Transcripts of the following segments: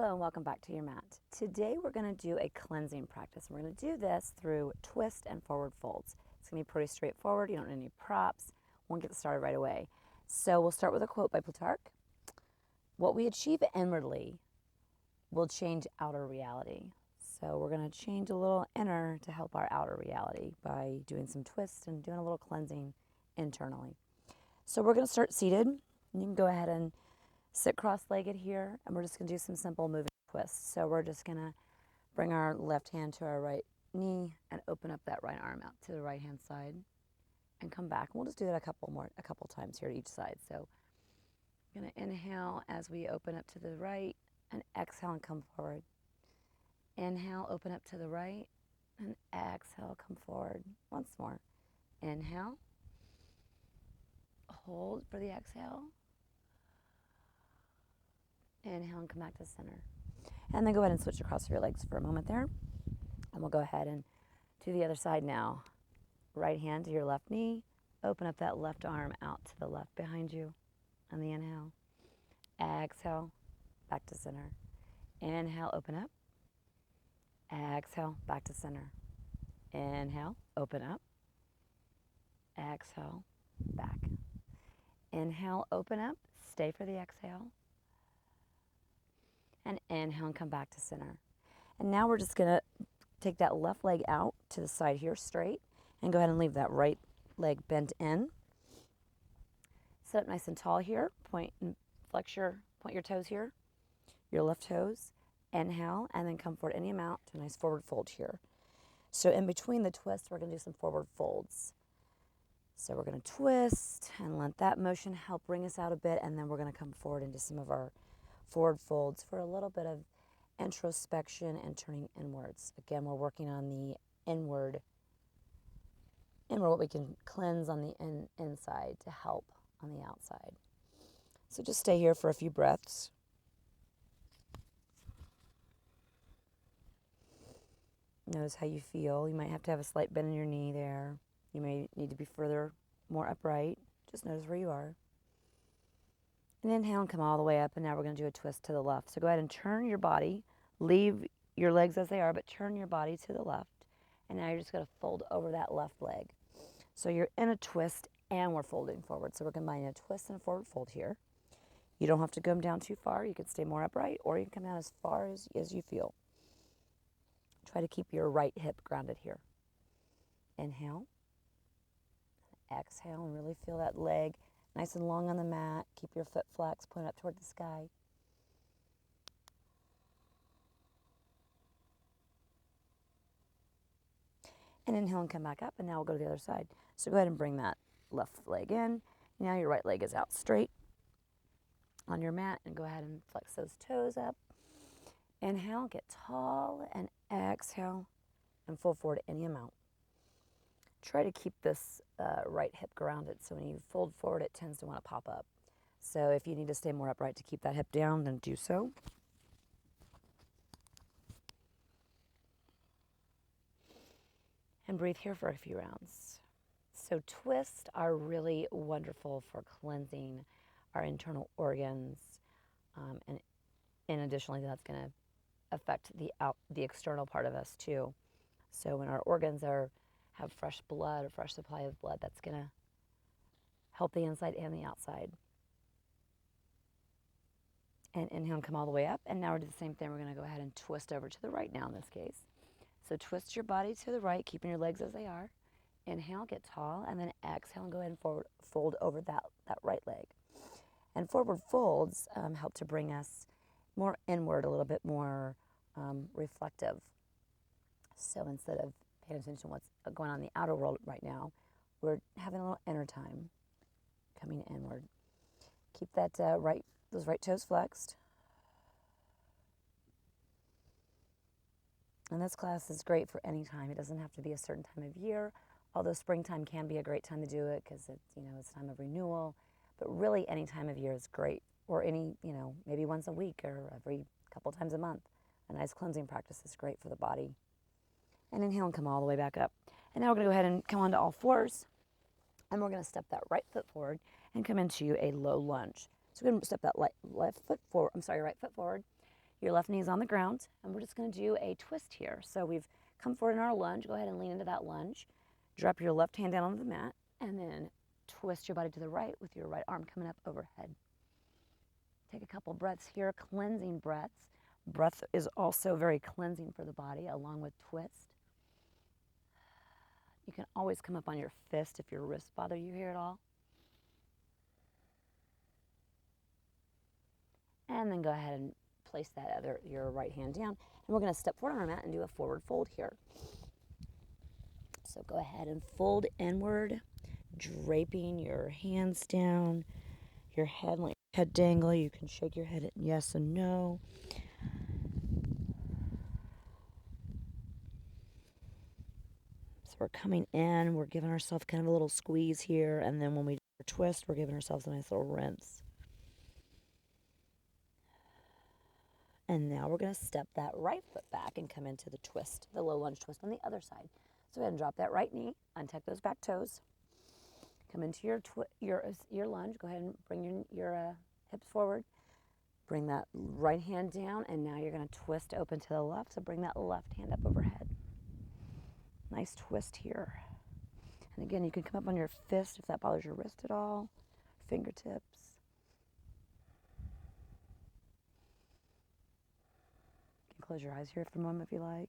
Hello and welcome back to your mat. Today we're going to do a cleansing practice. We're going to do this through twist and forward folds. It's going to be pretty straightforward. You don't need any props. We'll get started right away. So we'll start with a quote by Plutarch. What we achieve inwardly will change outer reality. So we're going to change a little inner to help our outer reality by doing some twists and doing a little cleansing internally. So we're going to start seated. You can go ahead and sit cross-legged here, and we're just going to do some simple moving twists. So we're just going to bring our left hand to our right knee and open up that right arm out to the right-hand side and come back. We'll just do that a couple times here to each side. So I'm going to inhale as we open up to the right and exhale and come forward. Inhale, open up to the right, and exhale, come forward. Once more. Inhale. Hold for the exhale. Inhale and come back to center. And then go ahead and switch across your legs for a moment there. And we'll go ahead and do the other side now. Right hand to your left knee. Open up that left arm out to the left behind you on the inhale. Exhale, back to center. Inhale, open up. Exhale, back to center. Inhale, open up. Exhale, back. Inhale, open up. Stay for the exhale. And inhale and come back to center. And now we're just going to take that left leg out to the side here straight and go ahead and leave that right leg bent in. Sit up nice and tall here. Point your toes here, your left toes. Inhale and then come forward any amount to a nice forward fold here. So in between the twists, we're going to do some forward folds. So we're going to twist and let that motion help bring us out a bit, and then we're going to come forward into some of our forward folds for a little bit of introspection and turning inwards. Again, we're working on the inward what we can cleanse on the inside to help on the outside. So just stay here for a few breaths. Notice how you feel. You might have to have a slight bend in your knee there. You may need to be more upright. Just notice where you are. And inhale and come all the way up, and now we're going to do a twist to the left. So go ahead and turn your body. Leave your legs as they are, but turn your body to the left. And now you're just going to fold over that left leg. So you're in a twist, and we're folding forward. So we're combining a twist and a forward fold here. You don't have to come down too far. You can stay more upright, or you can come down as far as you feel. Try to keep your right hip grounded here. Inhale. Exhale, and really feel that leg nice and long on the mat. Keep your foot flexed, point up toward the sky. And inhale and come back up, and now we'll go to the other side. So go ahead and bring that left leg in. Now your right leg is out straight on your mat, and go ahead and flex those toes up. Inhale, get tall, and exhale, and fold forward any amount. Try to keep this right hip grounded, so when you fold forward, it tends to want to pop up. So if you need to stay more upright to keep that hip down, then do so. And breathe here for a few rounds. So twists are really wonderful for cleansing our internal organs, and additionally, that's going to affect the external part of us too. So when our organs have fresh blood, a fresh supply of blood, that's going to help the inside and the outside. And inhale and come all the way up. And now we're doing the same thing. We're going to go ahead and twist over to the right now in this case. So twist your body to the right, keeping your legs as they are. Inhale, get tall, and then exhale and go ahead and fold over that right leg. And forward folds help to bring us more inward, a little bit more reflective. So instead of paying attention to what's going on in the outer world right now, we're having a little inner time coming inward. Keep that those right toes flexed. And this class is great for any time. It doesn't have to be a certain time of year, although springtime can be a great time to do it because it's time of renewal. But really any time of year is great, or maybe once a week or every couple times a month. A nice cleansing practice is great for the body. And inhale and come all the way back up. And now we're going to go ahead and come onto all fours. And we're going to step that right foot forward and come into a low lunge. So we're going to step that right foot forward. Your left knee is on the ground, and we're just going to do a twist here. So we've come forward in our lunge. Go ahead and lean into that lunge. Drop your left hand down onto the mat, and then twist your body to the right with your right arm coming up overhead. Take a couple breaths here, cleansing breaths. Breath is also very cleansing for the body, along with twist. You can always come up on your fist if your wrists bother you here at all. And then go ahead and place your right hand down. And we're going to step forward on our mat and do a forward fold here. So go ahead and fold inward, draping your hands down, your head, let your head dangle. You can shake your head at yes and no. So we're coming in, we're giving ourselves kind of a little squeeze here, and then when we do our twist, we're giving ourselves a nice little rinse. And now we're going to step that right foot back and come into the twist, the low lunge twist on the other side. So go ahead and drop that right knee, untuck those back toes, come into your lunge. Go ahead and bring your hips forward. Bring that right hand down, and now you're going to twist open to the left. So bring that left hand up overhead. Nice twist here. And again, you can come up on your fist if that bothers your wrist at all, fingertips. You can close your eyes here for a moment if you like.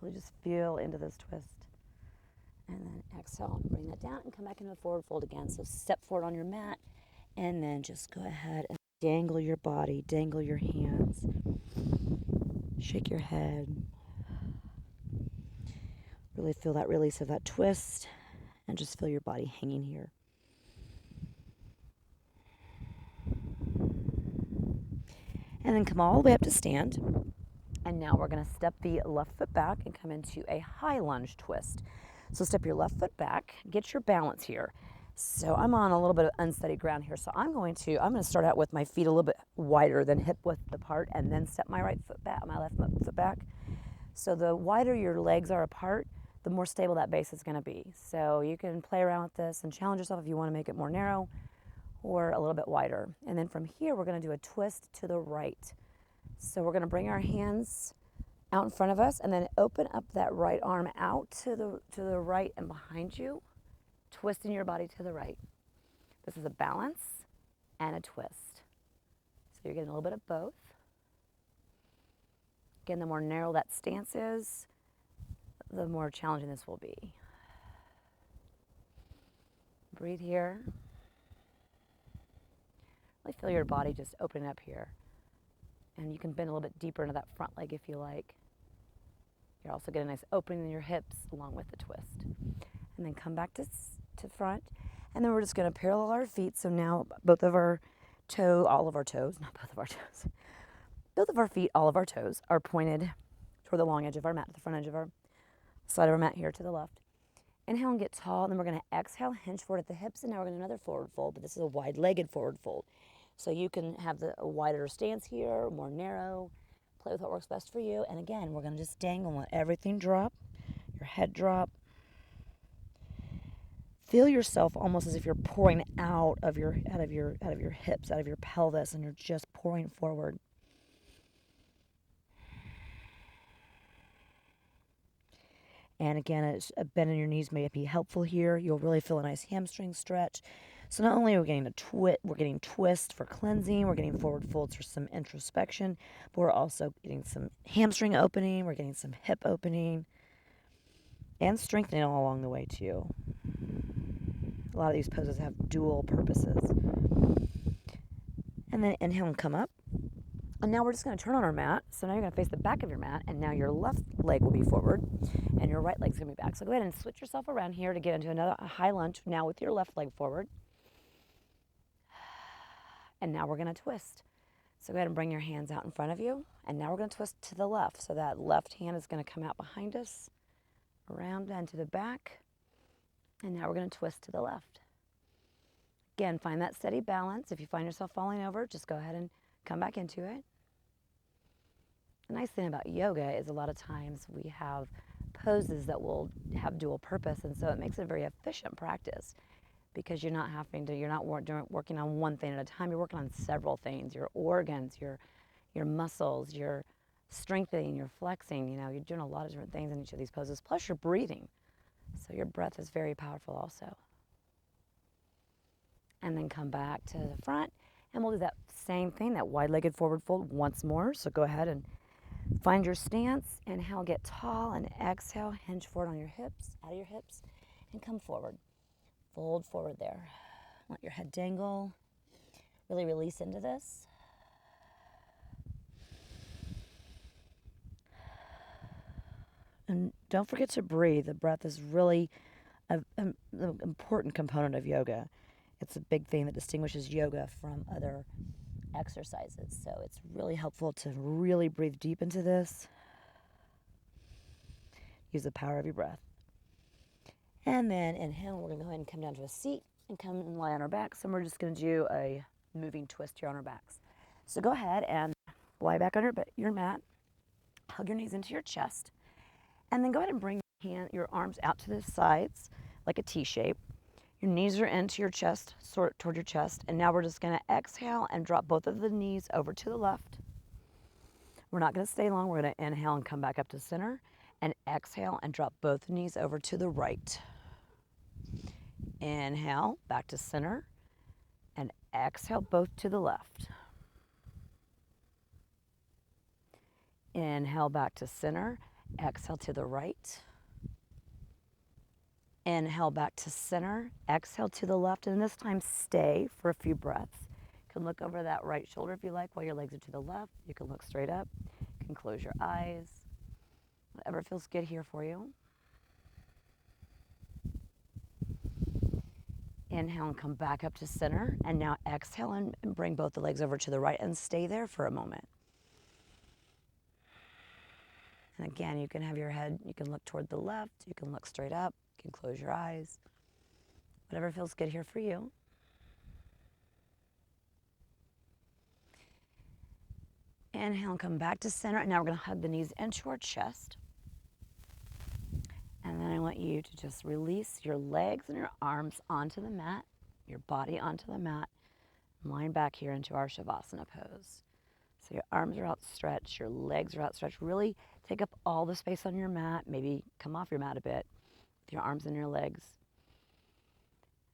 Really just feel into this twist. And then exhale and bring that down and come back into a forward fold again. So step forward on your mat and then just go ahead and dangle your body, dangle your hands, shake your head. Really feel that release of that twist and just feel your body hanging here. And then come all the way up to stand. And now we're going to step the left foot back and come into a high lunge twist. So step your left foot back, get your balance here. So I'm on a little bit of unsteady ground here. So I'm going to start out with my feet a little bit wider than hip width apart and then step my right foot back, my left foot back. So the wider your legs are apart, the more stable that base is going to be. So you can play around with this and challenge yourself if you want to make it more narrow or a little bit wider. And then from here, we're going to do a twist to the right. So we're going to bring our hands out in front of us and then open up that right arm out to the right and behind you, twisting your body to the right. This is a balance and a twist. So you're getting a little bit of both. Again, the more narrow that stance is, the more challenging this will be. Breathe here. Really feel your body just opening up here. And you can bend a little bit deeper into that front leg if you like. You're also getting a nice opening in your hips along with the twist. And then come back to front. And then we're just going to parallel our feet. So now both of our all of our toes, not both of our toes. Both of our feet, all of our toes are pointed toward the long edge of our mat, the front edge of our side of our mat here to the left. Inhale and get tall. And then we're going to exhale, hinge forward at the hips. And now we're going to do another forward fold. But this is a wide-legged forward fold. So you can have a wider stance here, more narrow. Play with what works best for you. And again, we're going to just dangle and let everything drop. Your head drop. Feel yourself almost as if you're pouring out of your hips, out of your pelvis, and you're just pouring forward. And again, a bend in your knees may be helpful here. You'll really feel a nice hamstring stretch. So not only are we getting we're getting twist for cleansing, we're getting forward folds for some introspection, but we're also getting some hamstring opening, we're getting some hip opening, and strengthening all along the way too. A lot of these poses have dual purposes. And then inhale and come up. And now we're just going to turn on our mat. So now you're going to face the back of your mat, and now your left leg will be forward, and your right leg's going to be back. So go ahead and switch yourself around here to get into a high lunge, now with your left leg forward. And now we're going to twist. So go ahead and bring your hands out in front of you, and now we're going to twist to the left. So that left hand is going to come out behind us, around and to the back, and now we're going to twist to the left. Again, find that steady balance. If you find yourself falling over, just go ahead and come back into it. The nice thing about yoga is a lot of times we have poses that will have dual purpose, and so it makes it a very efficient practice because you're not having to, you're not working on one thing at a time, you're working on several things, your organs, your muscles, you're strengthening, you're flexing, you know, you're doing a lot of different things in each of these poses, plus you're breathing. So your breath is very powerful also. And then come back to the front, and we'll do that same thing, that wide-legged forward fold once more. So go ahead and find your stance. Inhale, get tall, and exhale, hinge forward on your hips, out of your hips, and come forward. Fold forward there. Let your head dangle. Really release into this. And don't forget to breathe. The breath is really an important component of yoga. It's a big thing that distinguishes yoga from other exercises. So it's really helpful to really breathe deep into this. Use the power of your breath. And then inhale, we're going to go ahead and come down to a seat and come and lie on our backs. And we're just going to do a moving twist here on our backs. So go ahead and lie back on your mat. Hug your knees into your chest. And then go ahead and bring your arms out to the sides like a T shape. Your knees are into your chest, sort toward your chest. And now we're just going to exhale and drop both of the knees over to the left. We're not going to stay long. We're going to inhale and come back up to center. And exhale and drop both knees over to the right. Inhale, back to center. And exhale, both to the left. Inhale, back to center. Exhale to the right. Inhale back to center, exhale to the left, and this time stay for a few breaths. You can look over that right shoulder if you like while your legs are to the left. You can look straight up. You can close your eyes. Whatever feels good here for you. Inhale and come back up to center, and now exhale and bring both the legs over to the right and stay there for a moment. And again, you can have your head, you can look toward the left, you can look straight up. You can close your eyes. Whatever feels good here for you. Inhale and come back to center. And now we're going to hug the knees into our chest. And then I want you to just release your legs and your arms onto the mat, your body onto the mat, and line back here into our Savasana pose. So your arms are outstretched, your legs are outstretched. Really take up all the space on your mat. Maybe come off your mat a bit. Your arms and your legs.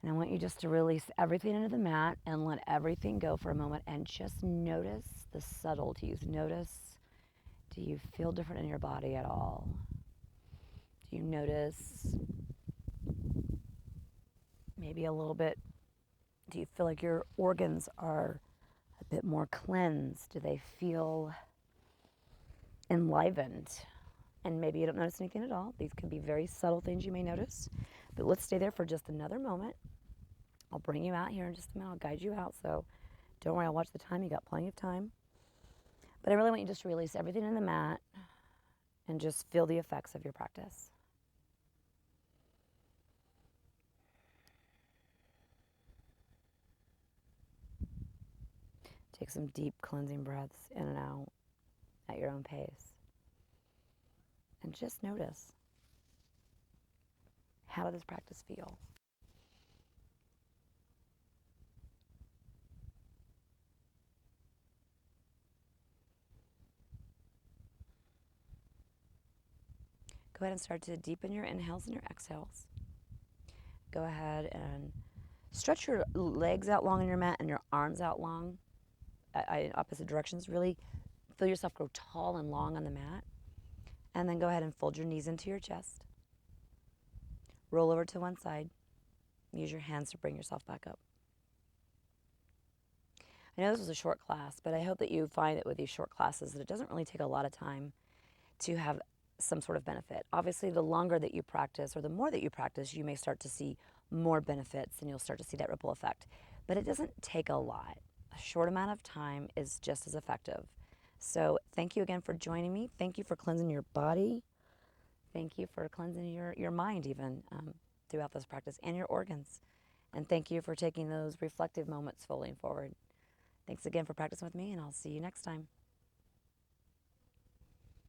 And I want you just to release everything into the mat and let everything go for a moment and just notice the subtleties. Notice, do you feel different in your body at all? Do you notice maybe a little bit, do you feel like your organs are a bit more cleansed? Do they feel enlivened? And maybe you don't notice anything at all. These could be very subtle things you may notice. But let's stay there for just another moment. I'll bring you out here in just a minute. I'll guide you out. So don't worry, I'll watch the time. You got plenty of time. But I really want you just to release everything in the mat and just feel the effects of your practice. Take some deep cleansing breaths in and out at your own pace. And just notice, how does this practice feel? Go ahead and start to deepen your inhales and your exhales. Go ahead and stretch your legs out long on your mat and your arms out long in opposite directions. Really feel yourself grow tall and long on the mat. And then go ahead and fold your knees into your chest. Roll over to one side. Use your hands to bring yourself back up. I know this was a short class, but I hope that you find that with these short classes that it doesn't really take a lot of time to have some sort of benefit. Obviously, the longer that you practice or the more that you practice, you may start to see more benefits and you'll start to see that ripple effect. But it doesn't take a lot. A short amount of time is just as effective. So thank you again for joining me. Thank you for cleansing your body. Thank you for cleansing your mind even throughout this practice and your organs. And thank you for taking those reflective moments folding forward. Thanks again for practicing with me, and I'll see you next time.